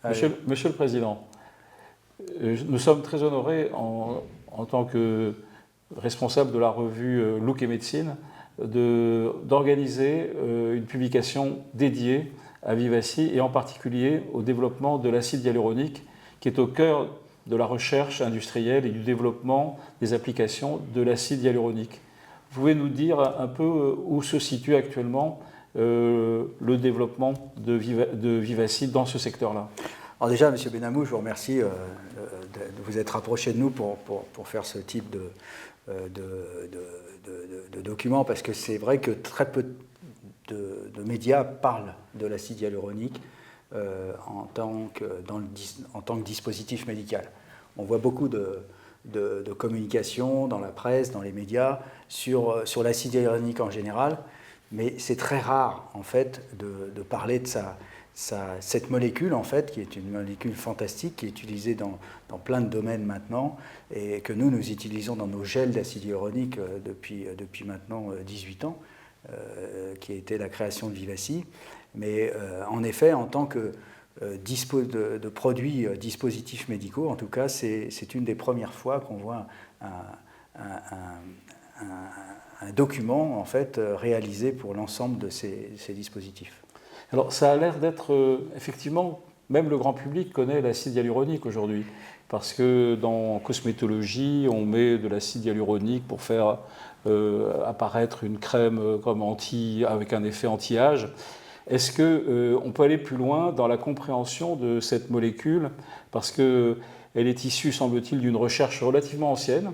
Monsieur le Président, nous sommes très honorés en tant que responsable de la revue Look et Médecine d'organiser une publication dédiée à Vivaci et en particulier au développement de l'acide hyaluronique qui est au cœur de la recherche industrielle et du développement des applications de l'acide hyaluronique. Vous pouvez nous dire un peu où se situe actuellement le développement de Vivaci dans ce secteur-là? Alors déjà, M. Benamou, je vous remercie de vous être rapproché de nous pour faire ce type de document, parce que c'est vrai que très peu de médias parlent de l'acide hyaluronique en tant que dispositif médical. On voit beaucoup de communication dans la presse, dans les médias, sur l'acide hyaluronique en général, mais c'est très rare, en fait, de parler de cette molécule, en fait, qui est une molécule fantastique, qui est utilisée dans plein de domaines maintenant, et que nous utilisons dans nos gels d'acide hyaluronique depuis maintenant 18 ans, qui a été la création de Vivaci. Mais en effet, en tant que de produits dispositifs médicaux, en tout cas, c'est une des premières fois qu'on voit un document, en fait, réalisé pour l'ensemble de ces dispositifs. Alors, ça a l'air d'être, effectivement, même le grand public connaît l'acide hyaluronique aujourd'hui, parce que dans cosmétologie, on met de l'acide hyaluronique pour faire apparaître une crème avec un effet anti-âge. Est-ce qu'on peut aller plus loin dans la compréhension de cette molécule, parce qu'elle est issue, semble-t-il, d'une recherche relativement ancienne,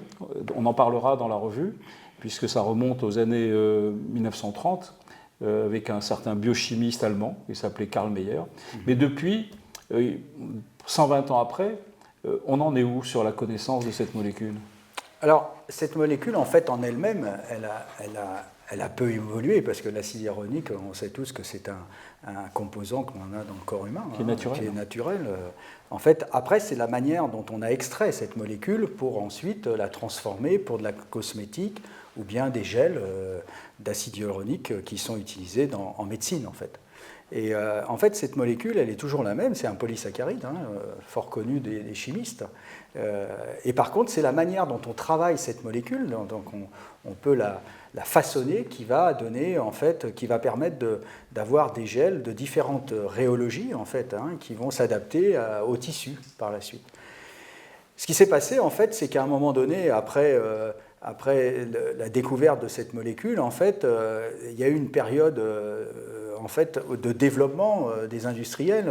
on en parlera dans la revue, puisque ça remonte aux années 1930, avec un certain biochimiste allemand qui s'appelait Karl Meyer. Mais depuis, 120 ans après, on en est où sur la connaissance de cette molécule? Alors, cette molécule, en fait, en elle-même, elle a peu évolué, parce que l'acide hyaluronique, on sait tous que c'est un composant qu'on a dans le corps humain, qui est naturel. En fait, après, c'est la manière dont on a extrait cette molécule pour ensuite la transformer pour de la cosmétique ou bien des gels d'acide hyaluronique qui sont utilisés en médecine, en fait. Et en fait, cette molécule, elle est toujours la même, c'est un polysaccharide, fort connu des chimistes. Et par contre, c'est la manière dont on travaille cette molécule, donc on peut la façonner, qui va donner, en fait, qui va permettre d'avoir des gels de différentes rhéologies, en fait, qui vont s'adapter au tissu par la suite. Ce qui s'est passé, en fait, c'est qu'à un moment donné, après la découverte de cette molécule, en fait, il y a eu une période en fait, de développement des industriels.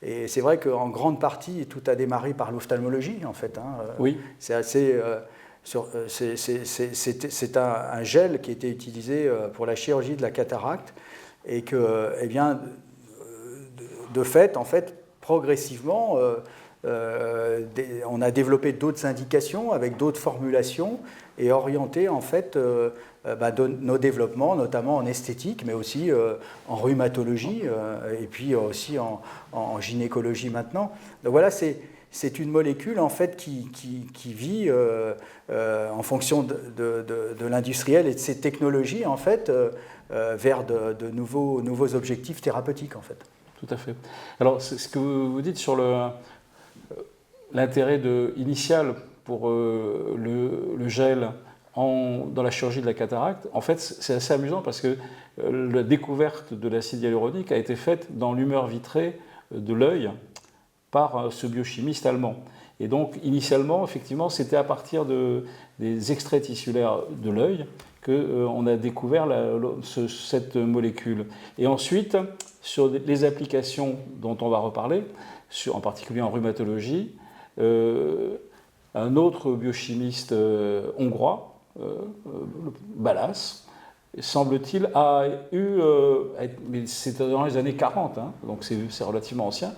Et c'est vrai qu'en grande partie, tout a démarré par l'ophtalmologie, en fait. Oui. C'est assez... c'est un gel qui était utilisé pour la chirurgie de la cataracte et que, eh bien, de fait, en fait, progressivement, on a développé d'autres indications avec d'autres formulations et orienté, en fait, nos développements, notamment en esthétique, mais aussi en rhumatologie et puis aussi en gynécologie maintenant. Donc voilà, c'est une molécule, en fait, qui vit en fonction de l'industriel et de ses technologies, en fait, vers de nouveaux objectifs thérapeutiques, en fait. Tout à fait. Alors, ce que vous dites sur l'intérêt initial pour le gel dans la chirurgie de la cataracte, en fait, c'est assez amusant parce que la découverte de l'acide hyaluronique a été faite dans l'humeur vitrée de l'œil par ce biochimiste allemand. Et donc, initialement, effectivement, c'était à partir des extraits tissulaires de l'œil qu'on a découvert cette molécule. Et ensuite, sur les applications dont on va reparler, en particulier en rhumatologie, un autre biochimiste hongrois, Balas, semble-t-il, a eu, mais c'était dans les années 40, donc c'est relativement ancien,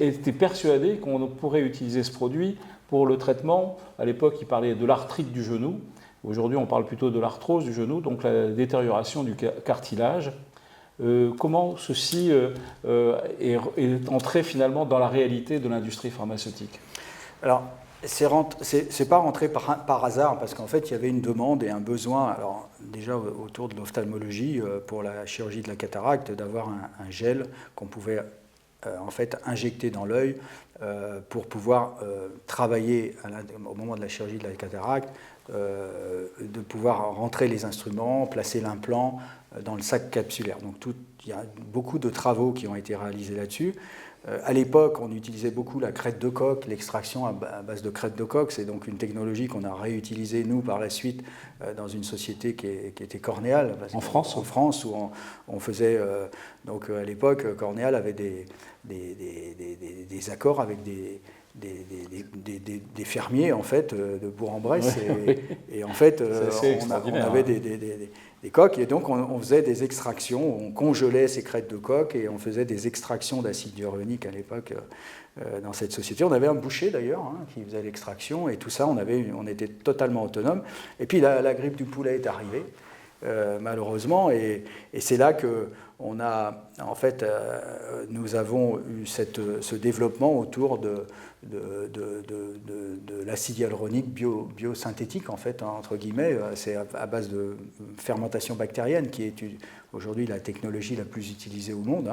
était persuadé qu'on pourrait utiliser ce produit pour le traitement. À l'époque, il parlait de l'arthrite du genou. Aujourd'hui, on parle plutôt de l'arthrose du genou, donc la détérioration du cartilage. Comment ceci est entré finalement dans la réalité de l'industrie pharmaceutique? Alors, c'est pas rentré par hasard, parce qu'en fait, il y avait une demande et un besoin, alors déjà autour de l'ophtalmologie, pour la chirurgie de la cataracte, d'avoir un gel qu'on pouvait en fait injectés dans l'œil pour pouvoir travailler au moment de la chirurgie de la cataracte, de pouvoir rentrer les instruments, placer l'implant dans le sac capsulaire. Donc il y a beaucoup de travaux qui ont été réalisés là-dessus. À l'époque, on utilisait beaucoup la crête de coque, l'extraction à base de crête de coque. C'est donc une technologie qu'on a réutilisée, nous, par la suite, dans une société qui était Cornéal. En France ? En France, où on faisait... donc, à l'époque, Cornéal avait des accords avec des fermiers, en fait, de Bourg-en-Bresse. Et en fait, on avait des coques, et donc on faisait des extractions, on congelait ces crêtes de coque, et on faisait des extractions d'acide hyaluronique à l'époque dans cette société. On avait un boucher, d'ailleurs, qui faisait l'extraction, et tout ça, on était totalement autonome. Et puis la grippe du poulet est arrivée, malheureusement, et c'est là que nous avons eu ce développement autour de l'acide hyaluronique biosynthétique, en fait, entre guillemets. C'est à base de fermentation bactérienne qui est aujourd'hui la technologie la plus utilisée au monde.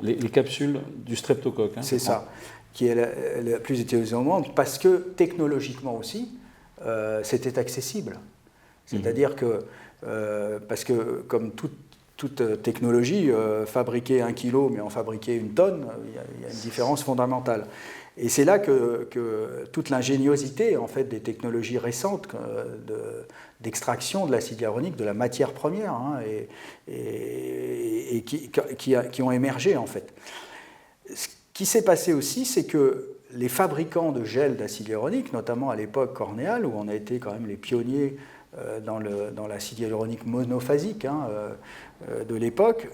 Les capsules du streptocoque. C'est ça, qui est la plus utilisée au monde, parce que technologiquement aussi, c'était accessible. C'est-à-dire que, parce que comme toute technologie, fabriquer 1 kilo, mais en fabriquer 1 tonne, il y a une différence fondamentale. Et c'est là que toute l'ingéniosité, en fait, des technologies récentes d'extraction de l'acide hyaluronique, de la matière première, et qui ont émergé, en fait. Ce qui s'est passé aussi, c'est que les fabricants de gel d'acide hyaluronique, notamment à l'époque Cornéal, où on a été quand même les pionniers dans l'acide hyaluronique monophasique de l'époque,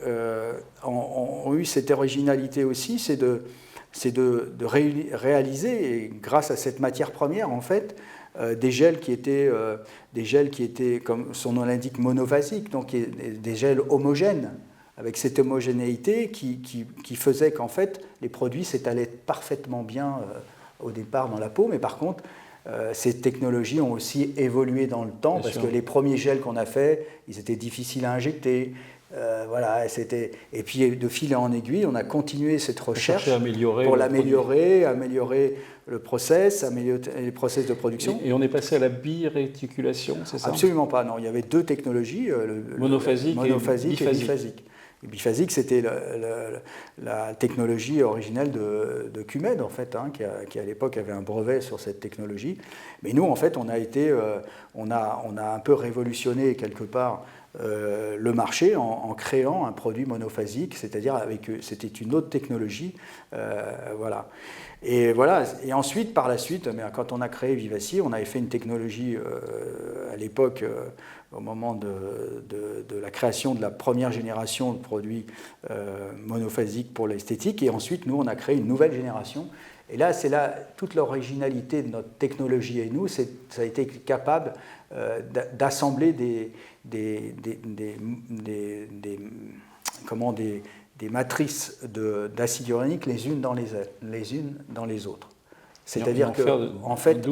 ont eu cette originalité aussi, c'est de réaliser, et grâce à cette matière première, en fait, des gels qui étaient, comme son nom l'indique, monophasiques, donc des gels homogènes, avec cette homogénéité qui faisait qu'en fait, les produits s'étalaient parfaitement bien au départ dans la peau, mais par contre, ces technologies ont aussi évolué dans le temps, parce que les premiers gels qu'on a faits, ils étaient difficiles à injecter. Voilà, et puis de fil en aiguille, on a continué cette recherche pour l'améliorer, améliorer le process, améliorer les process de production. Et on est passé à la biréticulation, c'est ça ? Absolument pas, non. Il y avait 2 technologies, monophasique et biphasique. Biphasique, c'était la technologie originelle de Cumed, en fait, qui à l'époque avait un brevet sur cette technologie. Mais nous, en fait, on a un peu révolutionné quelque part le marché en créant un produit monophasique, c'est-à-dire c'était une autre technologie, voilà. Et voilà. Et ensuite, par la suite, quand on a créé Vivacy, on avait fait une technologie à l'époque, au moment de la création de la première génération de produits monophasiques pour l'esthétique, et ensuite, nous, on a créé une nouvelle génération. Et là, c'est là toute l'originalité de notre technologie et nous, ça a été capable d'assembler des matrices d'acide hyaluronique les unes dans les autres. C'est-à-dire qu'en fait,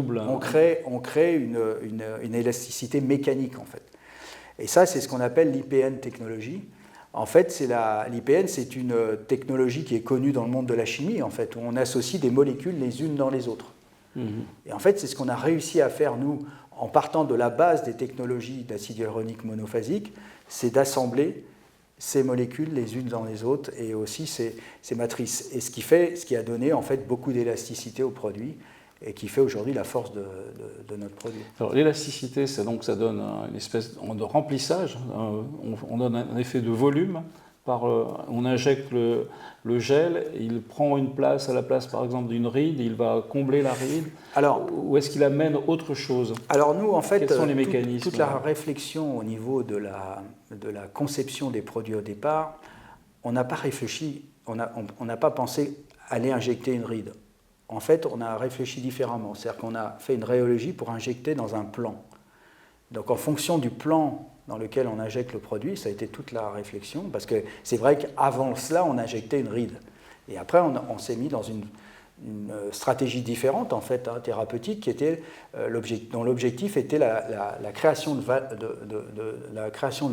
on crée une élasticité mécanique, en fait. Et ça, c'est ce qu'on appelle l'IPN technologie. En fait, l'IPN, c'est une technologie qui est connue dans le monde de la chimie, en fait, où on associe des molécules les unes dans les autres. Et en fait, c'est ce qu'on a réussi à faire, nous, en partant de la base des technologies d'acide hyaluronique monophasique, c'est d'assembler ces molécules les unes dans les autres et aussi ces matrices. Et ce qui a donné, en fait, beaucoup d'élasticité au produit et qui fait aujourd'hui la force de notre produit. Alors l'élasticité, ça donne une espèce de remplissage, on donne un effet de volume, on injecte le gel, il prend une place à la place par exemple d'une ride, il va combler la ride, ou est-ce qu'il amène autre chose ? Alors nous, en fait, quels sont les mécanismes ? Toute la réflexion au niveau de la conception des produits au départ, on n'a pas réfléchi, on n'a pas pensé aller injecter une ride. En fait, on a réfléchi différemment. C'est-à-dire qu'on a fait une rhéologie pour injecter dans un plan. Donc, en fonction du plan dans lequel on injecte le produit, ça a été toute la réflexion, parce que c'est vrai qu'avant cela, on injectait une ride. Et après, on s'est mis dans une stratégie différente, en fait, thérapeutique, qui était, dont l'objectif était la création de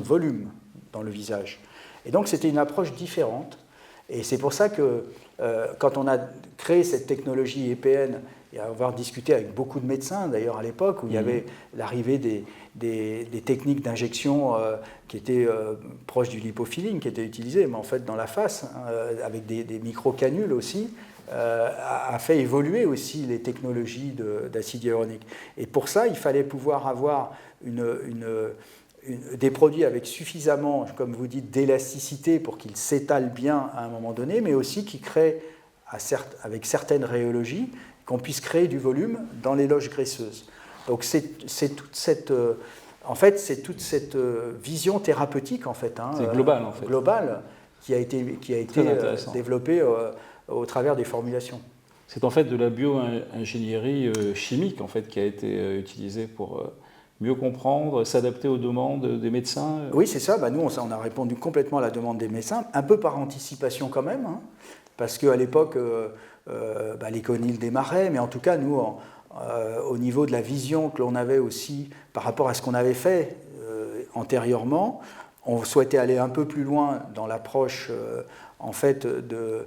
volume dans le visage. Et donc, c'était une approche différente. Et c'est pour ça que quand on a créé cette technologie EPN, et avoir discuté avec beaucoup de médecins, d'ailleurs à l'époque, où il y avait l'arrivée des techniques d'injection qui étaient proches du lipofilling, qui étaient utilisées, mais en fait dans la face, avec des micro-canules aussi, a fait évoluer aussi les technologies d'acide hyaluronique. Et pour ça, il fallait pouvoir avoir des produits avec suffisamment, comme vous dites, d'élasticité pour qu'ils s'étalent bien à un moment donné, mais aussi qui créent, avec certaines rhéologies, qu'on puisse créer du volume dans les loges graisseuses. Donc c'est toute cette, vision thérapeutique en fait, c'est global en fait, globale qui a été développée au travers des formulations. C'est en fait de la bio-ingénierie chimique en fait qui a été utilisée pour mieux comprendre, s'adapter aux demandes des médecins. Oui, c'est ça. Nous, on a répondu complètement à la demande des médecins, un peu par anticipation quand même, hein, parce qu'à l'époque, l'éconil démarrait, mais en tout cas, nous, au niveau de la vision que l'on avait aussi par rapport à ce qu'on avait fait antérieurement, on souhaitait aller un peu plus loin dans l'approche en fait de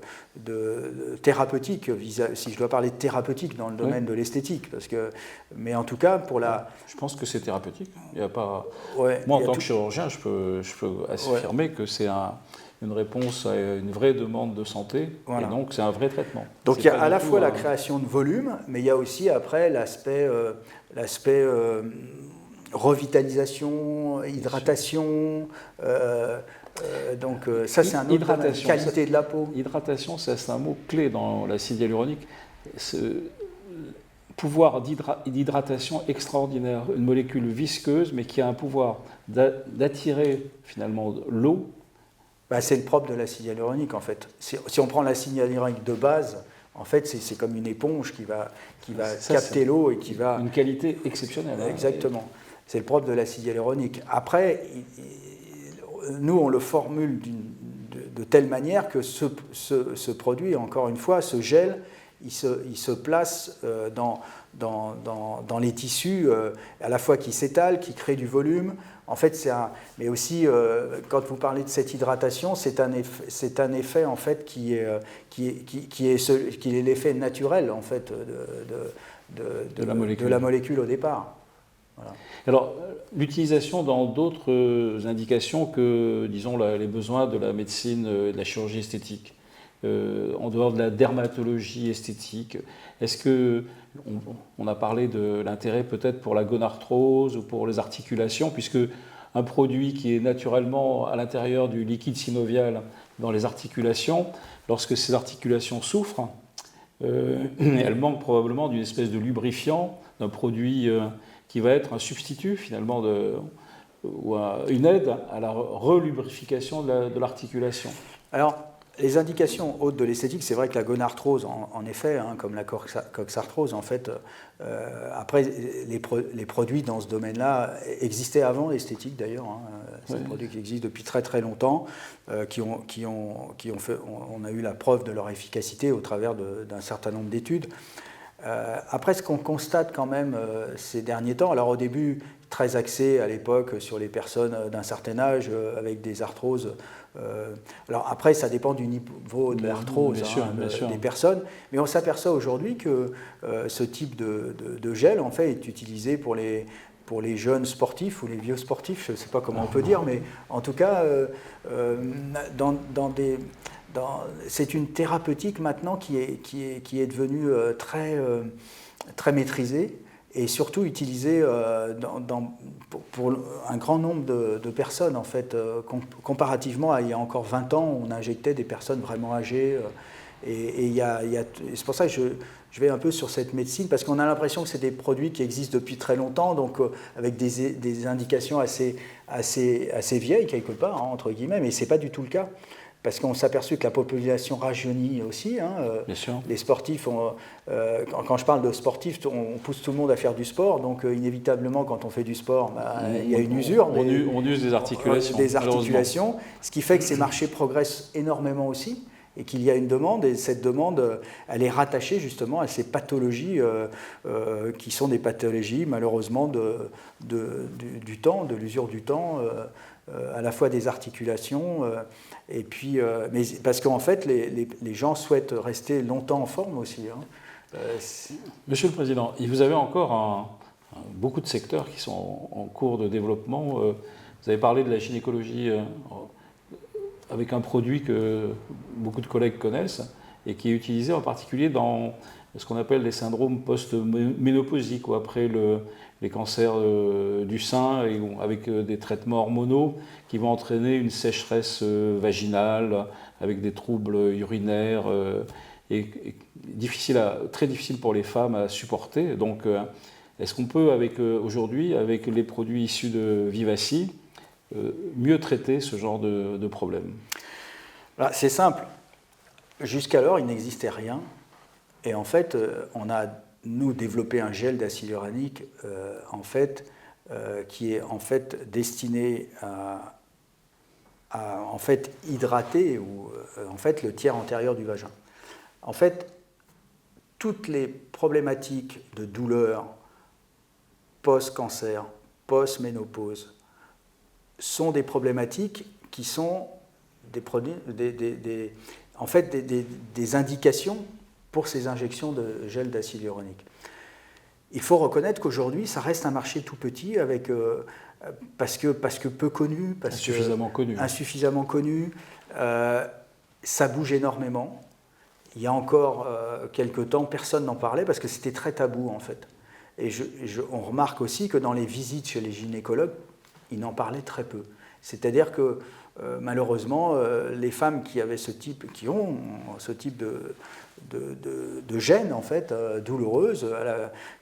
thérapeutique, si je dois parler de thérapeutique dans le domaine de l'esthétique, mais en tout cas pour la... Je pense que c'est thérapeutique. Il y a pas... Moi, en tant que chirurgien, je peux affirmer que c'est une réponse à une vraie demande de santé, et donc c'est un vrai traitement. Donc il y a à la fois la création de volume, mais il y a aussi après l'aspect revitalisation, hydratation, donc ça c'est un autre domaine, qualité de la peau. Hydratation, c'est un mot clé dans l'acide hyaluronique. Pouvoir d'hydratation extraordinaire, une molécule visqueuse, mais qui a un pouvoir d'attirer finalement l'eau. C'est le propre de l'acide hyaluronique en fait. Si on prend l'acide hyaluronique de base, en fait c'est comme une éponge qui va capter l'eau et qui va... Une qualité exceptionnelle. Exactement. C'est le propre de l'acide hyaluronique. Après, nous on le formule de telle manière que ce produit, encore une fois, ce gel, il se place dans les tissus, à la fois qui s'étalent, qui créent du volume. En fait, mais aussi, quand vous parlez de cette hydratation, c'est un effet en fait qui est l'effet naturel en fait de la molécule au départ. Voilà. Alors, l'utilisation dans d'autres indications que, disons, les besoins de la médecine et de la chirurgie esthétique, en dehors de la dermatologie esthétique, est-ce que on a parlé de l'intérêt peut-être pour la gonarthrose ou pour les articulations, puisque un produit qui est naturellement à l'intérieur du liquide synovial dans les articulations, lorsque ces articulations souffrent, elles manquent probablement d'une espèce de lubrifiant, d'un produit qui va être un substitut finalement ou une aide à la relubrification de l'articulation. Alors, les indications hautes de l'esthétique, c'est vrai que la gonarthrose, en effet, comme la coxarthrose, en fait, après, les produits dans ce domaine-là existaient avant l'esthétique d'ailleurs. C'est des produits qui existent depuis très très longtemps, qui ont fait, on a eu la preuve de leur efficacité au travers d'un certain nombre d'études. Après, ce qu'on constate quand même ces derniers temps, alors au début, très axé à l'époque sur les personnes d'un certain âge avec des arthroses. Alors après, ça dépend du niveau de l'arthrose des personnes, mais on s'aperçoit aujourd'hui que ce type de gel en fait est utilisé pour les jeunes sportifs ou les vieux sportifs, je ne sais pas comment on peut dire, mais en tout cas, c'est une thérapeutique maintenant qui est devenue très maîtrisée et surtout utilisée pour un grand nombre de personnes, en fait, comparativement à il y a encore 20 ans, on injectait des personnes vraiment âgées. C'est pour ça que je vais un peu sur cette médecine, parce qu'on a l'impression que c'est des produits qui existent depuis très longtemps, donc avec des indications assez vieilles, quelque part, entre guillemets, mais ce n'est pas du tout le cas. Parce qu'on s'est aperçu que la population rajeunit aussi. Bien sûr. Les sportifs, quand je parle de sportifs, on pousse tout le monde à faire du sport. Donc inévitablement, quand on fait du sport, il y a une usure. On use des articulations. Ce qui fait que ces marchés progressent énormément aussi et qu'il y a une demande. Et cette demande, elle est rattachée justement à ces pathologies qui sont des pathologies malheureusement du temps, de l'usure du temps. à la fois des articulations, et puis, mais parce qu'en fait, les gens souhaitent rester longtemps en forme aussi. Hein. Monsieur le Président, vous avez encore beaucoup de secteurs qui sont en cours de développement. Vous avez parlé de la gynécologie avec un produit que beaucoup de collègues connaissent et qui est utilisé en particulier dans ce qu'on appelle les syndromes post-ménopausiques ou après les cancers du sein, et avec des traitements hormonaux qui vont entraîner une sécheresse vaginale avec des troubles urinaires et très difficile pour les femmes à supporter. Donc, est-ce qu'on peut, aujourd'hui, avec les produits issus de Vivaci, mieux traiter ce genre de problème? C'est simple. Jusqu'alors, il n'existait rien. Et en fait, on a, nous, développé un gel d'acide uranique qui est en fait destiné à en fait, hydrater le tiers antérieur du vagin. En fait, toutes les problématiques de douleur post-cancer, post-ménopause, sont des problématiques qui sont des indications pour ces injections de gel d'acide hyaluronique. Il faut reconnaître qu'aujourd'hui, ça reste un marché tout petit, parce que peu connu, insuffisamment connu. Ça bouge énormément. Il y a encore quelques temps, personne n'en parlait parce que c'était très tabou en fait. Et on remarque aussi que dans les visites chez les gynécologues, ils n'en parlaient très peu. C'est-à-dire que malheureusement, les femmes qui ont ce type de gènes en fait, douloureuses,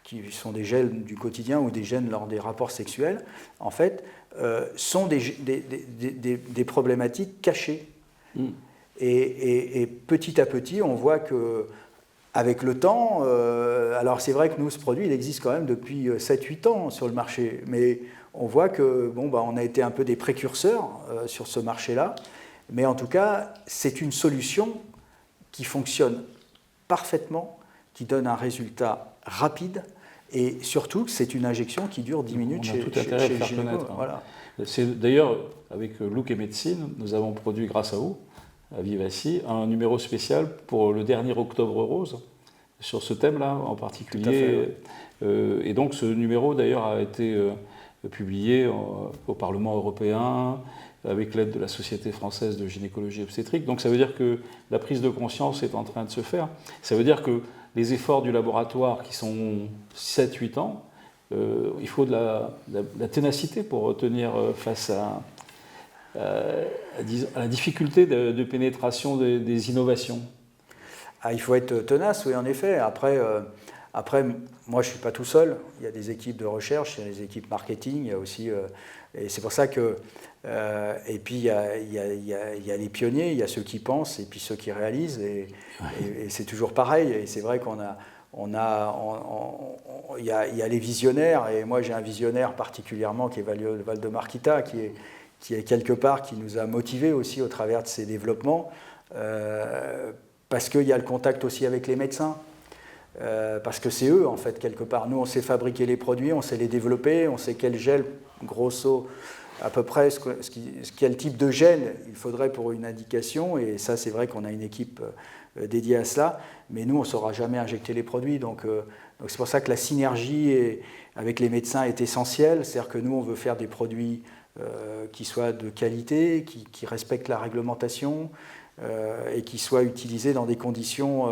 qui sont des gènes du quotidien ou des gènes lors des rapports sexuels, en fait, sont des problématiques cachées. Mm. Et petit à petit, on voit que avec le temps, alors c'est vrai que nous, ce produit, il existe quand même depuis 7-8 ans sur le marché, mais on voit que on a été un peu des précurseurs sur ce marché-là, mais en tout cas, c'est une solution qui fonctionne parfaitement, qui donne un résultat rapide, et surtout, c'est une injection qui dure 10 minutes chez le gynéco. Voilà. D'ailleurs, avec Look et Médecine, nous avons produit, grâce à vous, à Vivaci, un numéro spécial pour le dernier Octobre Rose, sur ce thème-là en particulier. Et donc ce numéro, d'ailleurs, a été publié au Parlement européen, avec l'aide de la Société française de gynécologie obstétrique. Donc ça veut dire que la prise de conscience est en train de se faire. Ça veut dire que les efforts du laboratoire, qui sont 7-8 ans, il faut de la ténacité pour tenir face à la difficulté de pénétration des innovations. Il faut être tenace, oui, en effet. Après, moi, je ne suis pas tout seul. Il y a des équipes de recherche, il y a des équipes marketing, il y a aussi... et c'est pour ça que... et puis, il y a les pionniers, il y a ceux qui pensent et puis ceux qui réalisent. Et c'est toujours pareil. Et c'est vrai il y a les visionnaires. Et moi, j'ai un visionnaire particulièrement qui est Valdemar Kita, qui est quelque part, qui nous a motivés aussi au travers de ces développements, parce qu'il y a le contact aussi avec les médecins, parce que c'est eux, en fait, quelque part. Nous, on sait fabriquer les produits, on sait les développer, on sait quel gel, grosso, à peu près, quel type de gel il faudrait pour une indication, et ça, c'est vrai qu'on a une équipe dédiée à cela, mais nous, on ne saura jamais injecter les produits, donc c'est pour ça que la synergie avec les médecins est essentielle, c'est-à-dire que nous, on veut faire des produits qui soient de qualité, qui respectent la réglementation et qui soient utilisés dans des conditions,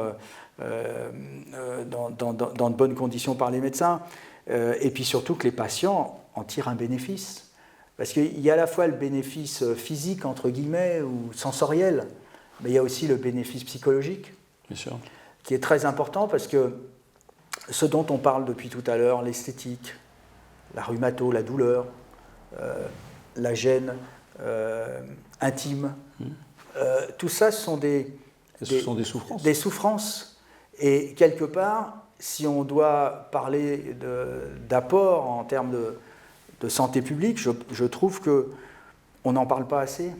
dans de bonnes conditions par les médecins, et puis surtout que les patients en tirent un bénéfice. Parce qu'il y a à la fois le bénéfice physique, entre guillemets, ou sensoriel, mais il y a aussi le bénéfice psychologique, bien sûr, qui est très important, parce que ce dont on parle depuis tout à l'heure, l'esthétique, la rhumato, la douleur, la gêne intime, tout ça, ce sont des souffrances. Des souffrances. Et quelque part, si on doit parler d'apport en termes de santé publique, je trouve qu'on n'en parle pas assez.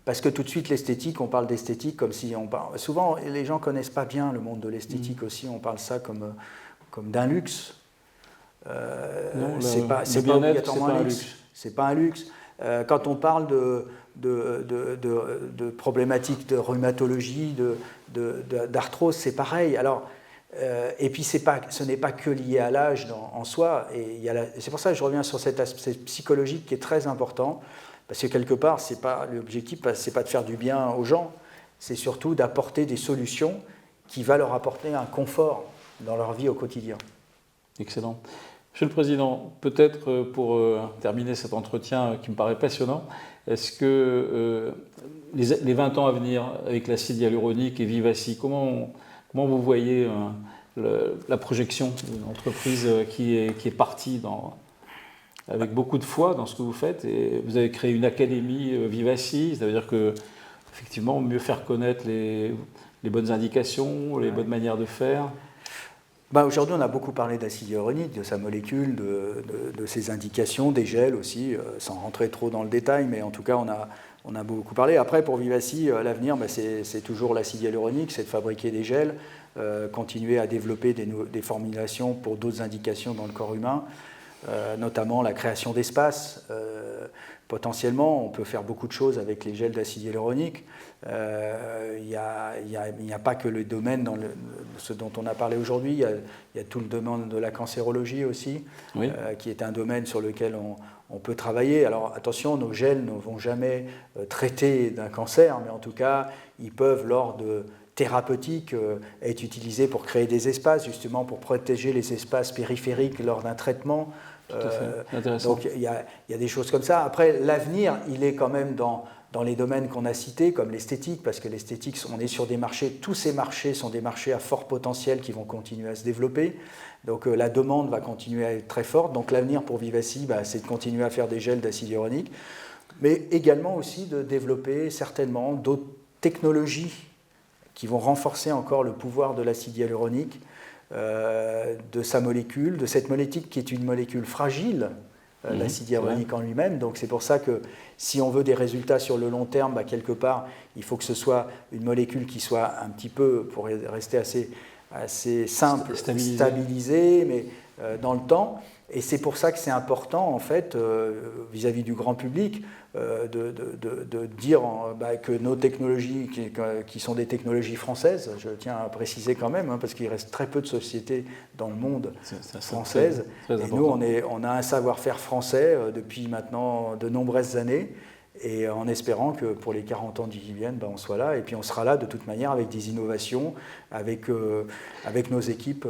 Parce que tout de suite, l'esthétique, on parle d'esthétique comme si on parle... Souvent, les gens ne connaissent pas bien le monde de l'esthétique aussi, on parle ça comme d'un luxe. Non, c'est pas obligatoirement un luxe. C'est pas un luxe. Quand on parle de problématiques de rhumatologie, d'arthrose, c'est pareil. Alors, et puis ce n'est pas que lié à l'âge en soi. Et c'est pour ça que je reviens sur cet aspect psychologique qui est très important, parce que quelque part, l'objectif, c'est pas de faire du bien aux gens, c'est surtout d'apporter des solutions qui vont leur apporter un confort dans leur vie au quotidien. Excellent. Monsieur le Président, peut-être pour terminer cet entretien qui me paraît passionnant, est-ce que les 20 ans à venir avec l'acide hyaluronique et Vivaci, comment vous voyez la projection d'une entreprise qui est partie avec beaucoup de foi dans ce que vous faites, et vous avez créé une académie Vivaci, ça veut dire que effectivement mieux faire connaître les bonnes indications, les bonnes manières de faire. Aujourd'hui, on a beaucoup parlé d'acide hyaluronique, de sa molécule, de ses indications, des gels aussi, sans rentrer trop dans le détail, mais en tout cas, on a beaucoup parlé. Après, pour Vivaci, l'avenir, c'est toujours l'acide hyaluronique, c'est de fabriquer des gels, continuer à développer des formulations pour d'autres indications dans le corps humain, notamment la création d'espaces. Potentiellement, on peut faire beaucoup de choses avec les gels d'acide hyaluronique. Il n'y a pas que le domaine ce dont on a parlé aujourd'hui, il y a tout le domaine de la cancérologie aussi, oui. Qui est un domaine sur lequel on peut travailler. Alors attention, nos gels ne vont jamais traiter d'un cancer, mais en tout cas, ils peuvent, lors de thérapeutiques, être utilisés pour créer des espaces, justement pour protéger les espaces périphériques lors d'un traitement. Donc il y a des choses comme ça. Après, l'avenir, il est quand même dans les domaines qu'on a cités, comme l'esthétique, parce que l'esthétique, on est sur des marchés, tous ces marchés sont des marchés à fort potentiel qui vont continuer à se développer. Donc la demande va continuer à être très forte. Donc l'avenir pour Vivaci, c'est de continuer à faire des gels d'acide hyaluronique, mais également aussi de développer certainement d'autres technologies qui vont renforcer encore le pouvoir de l'acide hyaluronique, de sa molécule, de cette molécule qui est une molécule fragile, l'acide hyaluronique en lui-même. Donc c'est pour ça que si on veut des résultats sur le long terme, quelque part, il faut que ce soit une molécule qui soit un petit peu, pour rester assez simple, stabilisée, mais dans le temps. Et c'est pour ça que c'est important, en fait, vis-à-vis du grand public, de dire que nos technologies, qui sont des technologies françaises, je tiens à préciser quand même, parce qu'il reste très peu de sociétés dans le monde françaises. Très et nous, on a un savoir-faire français depuis maintenant de nombreuses années, et en espérant que pour les 40 ans qui viennent, on soit là, et puis on sera là de toute manière avec des innovations, avec nos équipes,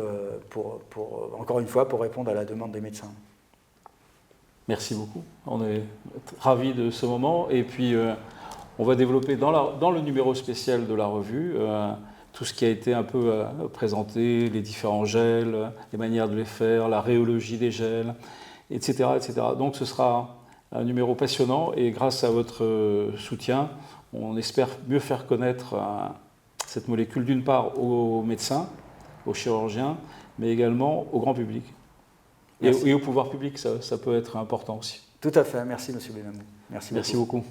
encore une fois, pour répondre à la demande des médecins. Merci beaucoup. On est ravis de ce moment. Et puis, on va développer dans le numéro spécial de la revue tout ce qui a été un peu présenté, les différents gels, les manières de les faire, la rhéologie des gels, etc., etc. Donc, ce sera un numéro passionnant. Et grâce à votre soutien, on espère mieux faire connaître cette molécule, d'une part aux médecins, aux chirurgiens, mais également au grand public. Et au pouvoir public, ça peut être important aussi. Tout à fait. Merci, M. Benamou. Merci beaucoup.